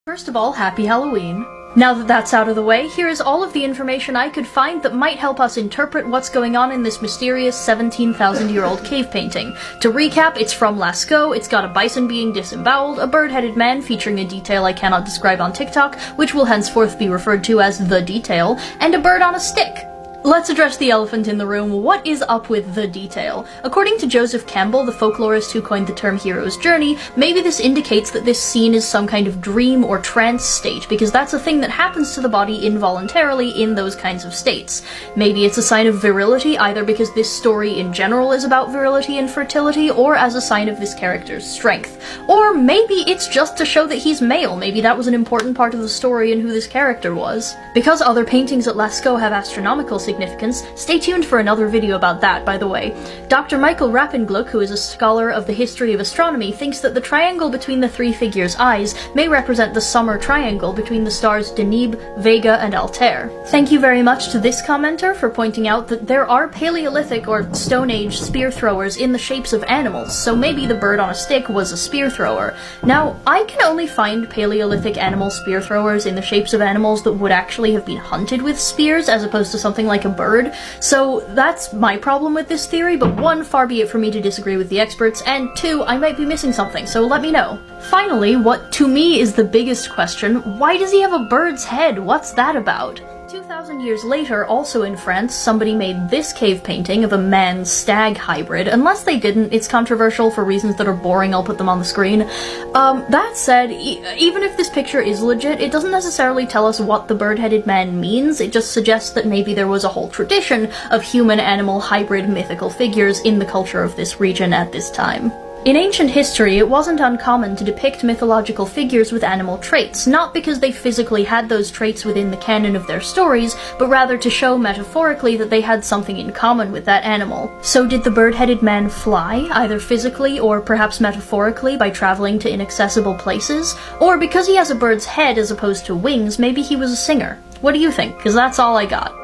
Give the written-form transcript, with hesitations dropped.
First of all, happy Halloween. Now that that's out of the way, here is all of the information I could find that might help us interpret what's going on in this mysterious 17,000-year-old cave painting. To recap, it's from Lascaux, it's got a bison being disemboweled, a bird-headed man featuring a detail I cannot describe on TikTok, which will henceforth be referred to as the detail, and a bird on a stick. Let's address the elephant in the room. What is up with the detail? According to Joseph Campbell, the folklorist who coined the term hero's journey, maybe this indicates that this scene is some kind of dream or trance state, because that's a thing that happens to the body involuntarily in those kinds of states. Maybe it's a sign of virility, either because this story in general is about virility and fertility, or as a sign of this character's strength. Or maybe it's just to show that he's male. Maybe that was an important part of the story and who this character was. Because other paintings at Lascaux have astronomical significance, stay tuned for another video about that, by the way. Dr. Michael Rappengluck, who is a scholar of the history of astronomy, thinks that the triangle between the three figures' eyes may represent the summer triangle between the stars Deneb, Vega, and Altair. Thank you very much to this commenter for pointing out that there are Paleolithic or Stone Age spear throwers in the shapes of animals, so maybe the bird on a stick was a spear thrower. Now, I can only find Paleolithic animal spear throwers in the shapes of animals that would actually have been hunted with spears, as opposed to something like a bird, so that's my problem with this theory, but one, far be it for me to disagree with the experts, and two, I might be missing something, so let me know. Finally, what to me is the biggest question, why does he have a bird's head? What's that about? 2,000 years later, also in France, somebody made this cave painting of a man-stag hybrid. Unless they didn't, it's controversial for reasons that are boring, I'll put them on the screen. That said, even if this picture is legit, it doesn't necessarily tell us what the bird-headed man means, it just suggests that maybe there was a whole tradition of human-animal hybrid mythical figures in the culture of this region at this time. In ancient history, it wasn't uncommon to depict mythological figures with animal traits, not because they physically had those traits within the canon of their stories, but rather to show metaphorically that they had something in common with that animal. So did the bird-headed man fly, either physically or perhaps metaphorically by traveling to inaccessible places? Or because he has a bird's head as opposed to wings, maybe he was a singer? What do you think? 'Cause that's all I got.